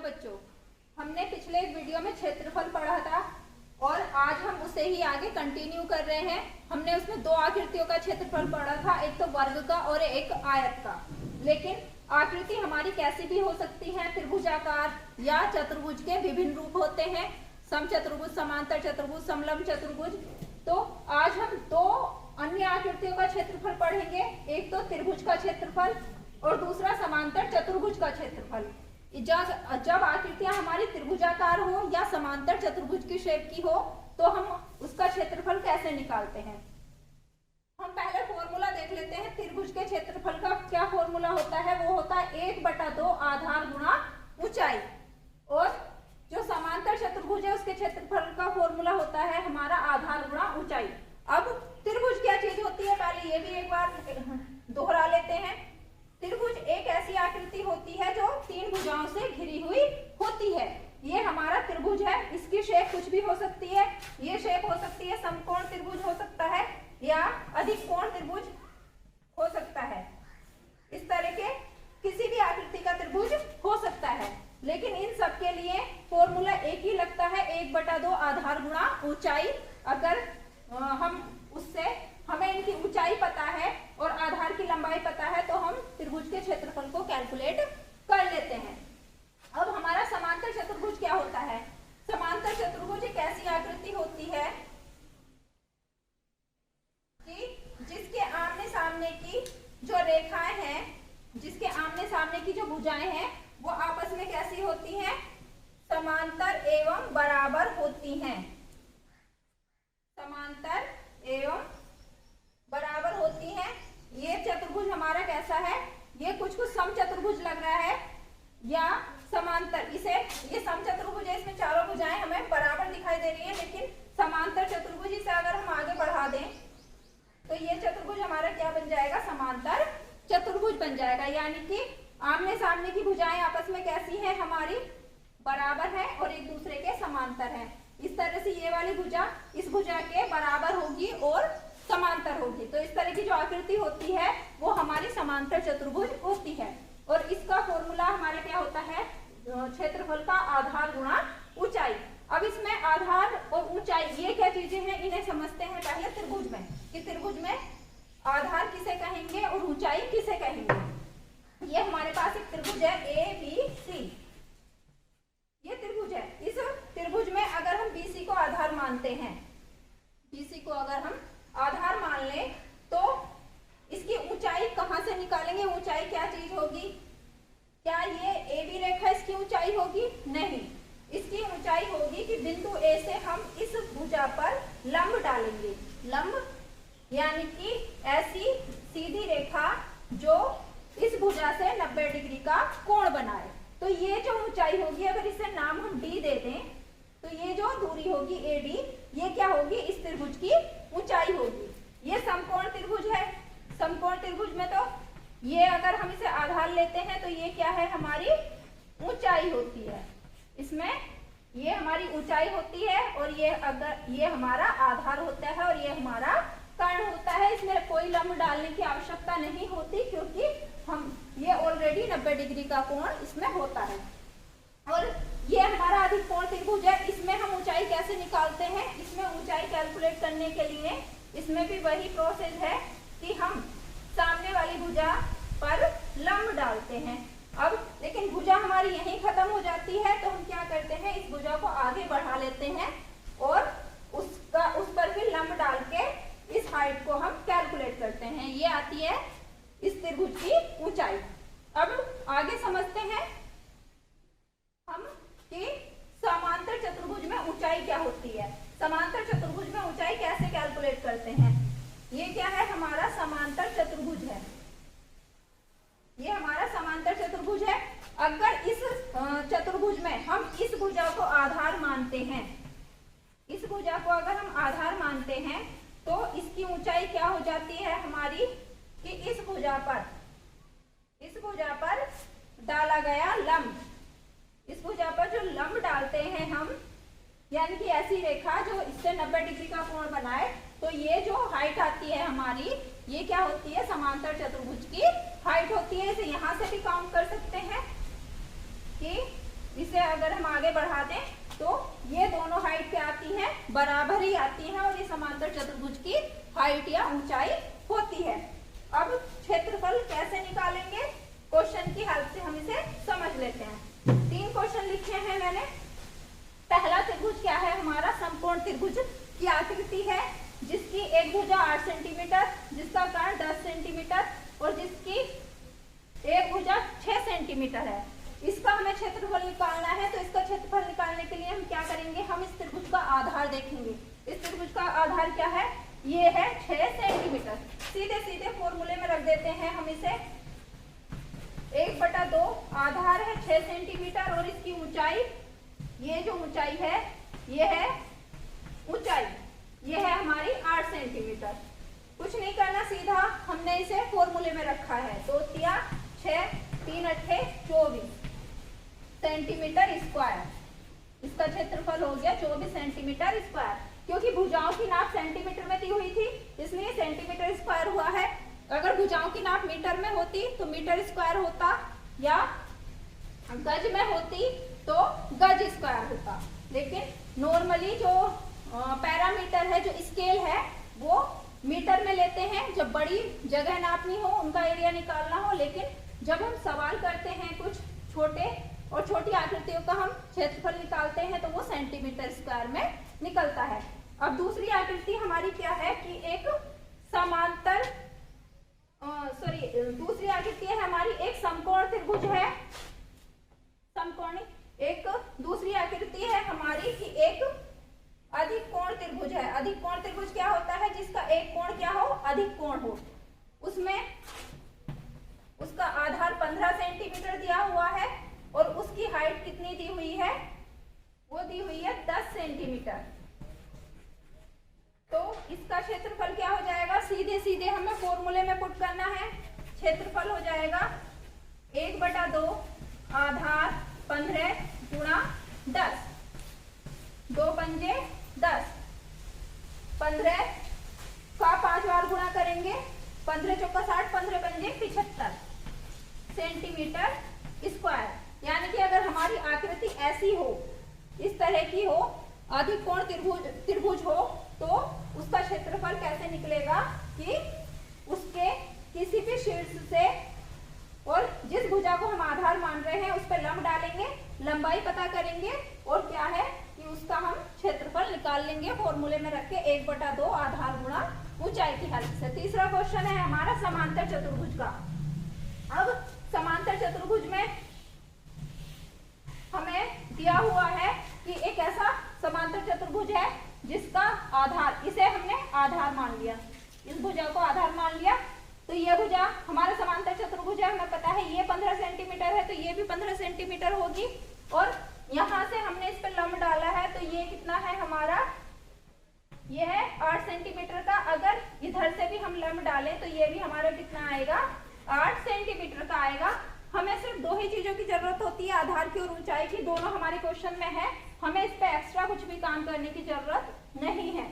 बच्चों, हमने पिछले एक वीडियो में क्षेत्रफल पढ़ा था और आज हम उसे ही आगे कंटिन्यू कर रहे हैं। हमने उसमें दो आकृतियों का क्षेत्रफल पढ़ा था, एक तो वर्ग का और एक आयत का। लेकिन आकृति हमारी कैसी भी हो सकती है, त्रिभुजाकार या चतुर्भुज के विभिन्न रूप होते हैं, समचतुर्भुज, समांतर चतुर्भुज, समलंब चतुर्भुज। तो आज हम दो अन्य आकृतियों का क्षेत्रफल पढ़ेंगे, एक तो त्रिभुज का क्षेत्रफल और दूसरा समांतर चतुर्भुज का क्षेत्रफल। जब आकृतियां हमारी त्रिभुजाकार हो या समांतर चतुर्भुज की शेप की हो तो हम उसका क्षेत्रफल कैसे निकालते हैं। हम पहले फॉर्मूला देख लेते हैं। त्रिभुज के क्षेत्रफल का क्या फॉर्मूला होता है, वो होता है 1/2 आधार गुणा ऊंचाई। और जो समांतर चतुर्भुज है उसके क्षेत्रफल का फॉर्मूला होता है हमारा आधार गुणा ऊंचाई। अब त्रिभुज क्या चीज होती है, पहले ये भी एक बार दोहरा लेते हैं। त्रिभुज एक ऐसी आकृति होती है जो 3 भुजाओं से घिरी हुई होती है। ये हमारा त्रिभुज है, इसकी शेप कुछ भी हो सकती है। ये शेप हो सकती है समकोण त्रिभुज हो सकता है या अधिक कोण त्रिभुज हो सकता है। इस तरह के किसी भी आकृति का त्रिभुज हो सकता है, लेकिन इन सब के लिए फॉर्मूला एक ही लगता है, 1/2 आधार गुणा ऊंचाई। अगर हमें इनकी ऊंचाई पता है और आधार की लंबाई पता है तो हम त्रिभुज के क्षेत्रफल को कैलकुलेट कर लेते हैं। अब हमारा समांतर चतुर्भुज क्या होता है। समांतर चतुर्भुज एक ऐसी आकृति होती है कि जिसके आमने सामने की जो रेखाएं हैं, जिसके आमने सामने की जो भुजाएं हैं वो आपस में कैसी होती हैं, समांतर एवं बराबर होती हैं। समांतर एवं बराबर होती हैं। ये चतुर्भुज हमारा कैसा है, ये कुछ समचतुर्भुज लग रहा है या समांतर। ये समचतुर्भुज है, इसमें चारों भुजाएं हमें बराबर दिखाई दे रही है, लेकिन समांतर चतुर्भुज इसे अगर हम आगे बढ़ा दें तो ये चतुर्भुज हमारा क्या बन जाएगा, समांतर चतुर्भुज बन जाएगा। यानी कि आमने सामने की भुजाएं आपस में कैसी है, हमारी बराबर है और एक दूसरे के समांतर है। इस तरह से ये वाली भुजा इस भुजा के बराबर होगी और समांतर होगी। तो इस तरह की जो आकृति होती है वो हमारी समांतर चतुर्भुज होती है। और इसका फॉर्मूला हमारे क्या होता है, क्षेत्रफल का आधार गुणा ऊंचाई। अब इसमें आधार और ऊंचाई ये क्या चीजें हैं, इन्हें समझते हैं पहले त्रिभुज में, कि त्रिभुज में आधार किसे कहेंगे और ऊंचाई किसे कहेंगे। ये हमारे पास एक त्रिभुज है ABC, ये त्रिभुज है। इस त्रिभुज में अगर हम BC को आधार मानते हैं, BC को अगर हम आधार मान लें तो इसकी ऊंचाई कहां से निकालेंगे, ऊंचाई क्या चीज होगी, क्या ये AB रेखा इसकी ऊंचाई होगी, नहीं। इसकी ऊंचाई होगी कि बिंदु A से हम इस भुजा पर लंब डालेंगे। लंब यानी कि ऐसी सीधी रेखा जो इस भुजा से 90 डिग्री का कोण बनाए। तो ये जो ऊंचाई होगी, अगर इसे नाम हम D दे दें तो ये जो दूरी होगी AD, ये क्या होगी, इस त्रिभुज की ऊंचाई होगी। ये समकोण त्रिभुज है। समकोण त्रिभुज में तो ये अगर हम इसे आधार लेते हैं तो ये क्या है, हमारी ऊंचाई होती है। इसमें ये हमारी ऊंचाई होती है और ये हमारा आधार होता है और ये हमारा कर्ण होता है। इसमें कोई लंब डालने की आवश्यकता नहीं होती क्योंकि ये ऑलरेडी 90 डिग्री का कोण इसमें होता है। और ये हमारा अधिक कोण त्रिभुज है। इसमें हम ऊंचाई कैसे निकालते हैं, इसमें ऊंचाई कैलकुलेट करने के लिए इसमें भी वही प्रोसेस है कि हम सामने वाली भुजा पर लंब डालते हैं। अब लेकिन भुजा हमारी यहीं खत्म हो जाती है तो हम क्या करते हैं, इस भुजा को आगे बढ़ा लेते हैं और उस पर भी लंब डाल के इस हाइट को हम कैलकुलेट करते हैं। ये आती है इस त्रिभुज की ऊंचाई। अब आगे समझते हैं हम कि समांतर चतुर्भुज में ऊंचाई क्या होती है। समांतर चतुर्भुज में ऊंचाई कैसे कैलकुलेट करते हैं। ये क्या है, हमारा समांतर चतुर्भुज है। ये हमारा समांतर चतुर्भुज है। अगर इस चतुर्भुज में हम इस भुजा को आधार मानते हैं, इस भुजा को अगर हम आधार मानते हैं तो इसकी ऊंचाई क्या हो जाती है हमारी, कि इस भुजा पर डाला गया लंब, इस भुजा पर जो लंब डालते हैं हम, यानी कि ऐसी रेखा जो इससे 90 डिग्री का कोण बनाए, तो ये जो हाइट आती है हमारी, ये क्या होती है, समांतर चतुर्भुज की हाइट होती है। इसे यहां से भी काउंट कर सकते हैं कि इसे अगर हम आगे बढ़ा दें तो ये दोनों हाइट क्या आती हैं, बराबर ही आती हैं और ये समांतर चतुर्भुज की हाइट या ऊंचाई होती है। अब क्षेत्रफल कैसे निकालेंगे, क्वेश्चन की हेल्प से हम इसे समझ लेते हैं। 3 क्वेश्चन लिखे हैं मैंने। पहला त्रिभुज क्या है हमारा, समकोण त्रिभुज की आकृति है जिसकी एक भुजा 8 सेंटीमीटर, जिसका कर्ण 10 सेंटीमीटर और जिसकी एक भुजा 6 सेंटीमीटर है। इसका हमें क्षेत्रफल निकालना है, तो इसका क्षेत्रफल निकालने के लिए हम क्या करेंगे, हम इस त्रिभुज का आधार देखेंगे। इस त्रिभुज का आधार क्या है, ये है 6 सेंटीमीटर। सीधे सीधे फॉर्मूले में रख देते हैं हम इसे। 1/2 आधार है 6 सेंटीमीटर और इसकी ऊंचाई, ये जो ऊंचाई है ये है ऊंचाई, ये है हमारी 8 सेंटीमीटर। कुछ नहीं करना, सीधा हमने इसे फॉर्मूले में रखा है। 2 तिया 6, 3 अट्ठे 24 सेंटीमीटर स्क्वायर। इसका क्षेत्रफल हो गया 24 सेंटीमीटर स्क्वायर। क्योंकि भुजाओं की नाप सेंटीमीटर में दी हुई थी इसलिए सेंटीमीटर स्क्वायर हुआ है। अगर भुजाओं की नाप मीटर में होती तो मीटर स्क्वायर होता, या गज में होती तो गज स्क्वायर होता। लेकिन नॉर्मली जो पैरामीटर है, जो स्केल है, वो मीटर में लेते हैं जब बड़ी जगह नापनी हो, उनका एरिया निकालना हो। लेकिन जब हम सवाल करते हैं कुछ छोटे और छोटी आकृतियों का हम क्षेत्रफल निकालते हैं तो वो सेंटीमीटर स्क्वायर में निकलता है। अब दूसरी आकृति हमारी क्या है कि एक समांतर दूसरी आकृति है हमारी एक समकोण त्रिभुज है। समकोणी एक दूसरी आकृति है हमारी कि एक अधिक कोण त्रिभुज है। अधिक कोण त्रिभुज क्या होता है, जिसका एक कोण क्या हो, अधिक कोण हो। उसमें उसका आधार 15 सेंटीमीटर दिया हुआ है और उसकी हाइट कितनी दी हुई है, वो दी हुई है 10 सेंटीमीटर। तो इसका क्षेत्रफल क्या हो जाएगा, सीधे सीधे हमें फॉर्मूले में पुट करना है। क्षेत्रफल हो जाएगा 1/2 आधार 15 गुणा 10, 2 पंजे 10, 15 का 5 बार गुणा करेंगे, 15 चौका 60, 15 पंजे 75 सेंटीमीटर स्क्वायर। यानी कि अगर हमारी आकृति ऐसी हो, इस तरह की हो, अधिक कोण त्रिभुज हो, तो उसका क्षेत्रफल कैसे निकलेगा कि उसके किसी भी शीर्ष से और जिस भुजा को हम आधार मान रहे हैं उस पर लंब डालेंगे, लंबाई पता करेंगे और क्या है कि उसका हम क्षेत्रफल निकाल लेंगे फॉर्मूले में रख के 1/2 आधार गुणा ऊंचाई की हेल्प से। तीसरा क्वेश्चन है हमारा समांतर चतुर्भुज का। अब समांतर चतुर्भुज में हमें दिया हुआ है कि एक ऐसा समांतर चतुर्भुज है जिसका आधार, इसे हमने आधार मान लिया, इस भुजा को आधार मान लिया। तो ये भुजा हमारा समांतर चतुर्भुज है, हमें पता है ये 15 सेंटीमीटर है तो ये भी 15 सेंटीमीटर होगी। और यहाँ से हमने इस पर लंब डाला है तो ये कितना है हमारा, ये है 8 सेंटीमीटर का। अगर इधर से भी हम लंब डालें तो ये भी हमारा कितना आएगा, 8 सेंटीमीटर का आएगा। हमें सिर्फ 2 ही चीजों की जरूरत होती है, आधार की और ऊंचाई की। दोनों हमारे क्वेश्चन में है, हमें इस पे एक्स्ट्रा कुछ भी काम करने की जरूरत नहीं है।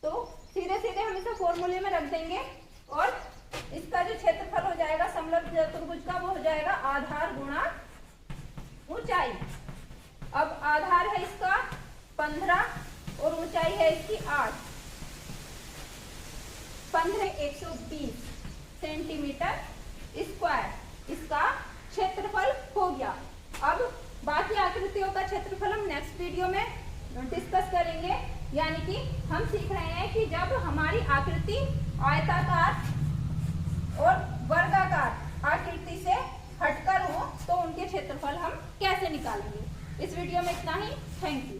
तो सीधे सीधे हम इसे फॉर्मूले में रख देंगे और इसका जो क्षेत्रफल हो जाएगा समलंब चतुर्भुज का, वो हो जाएगा आधार गुणा ऊंचाई। अब आधार है इसका 15 और ऊंचाई है इसकी 8, 15 120 सेंटीमीटर स्क्वायर इसका क्षेत्रफल हो गया। अब बाकी आकृतियों का क्षेत्रफल हम नेक्स्ट वीडियो में डिस्कस करेंगे। यानी कि हम सीख रहे हैं कि जब हमारी आकृति आयताकार और वर्गाकार आकृति से हटकर हो तो उनके क्षेत्रफल हम कैसे निकालेंगे। इस वीडियो में इतना ही। Thank you.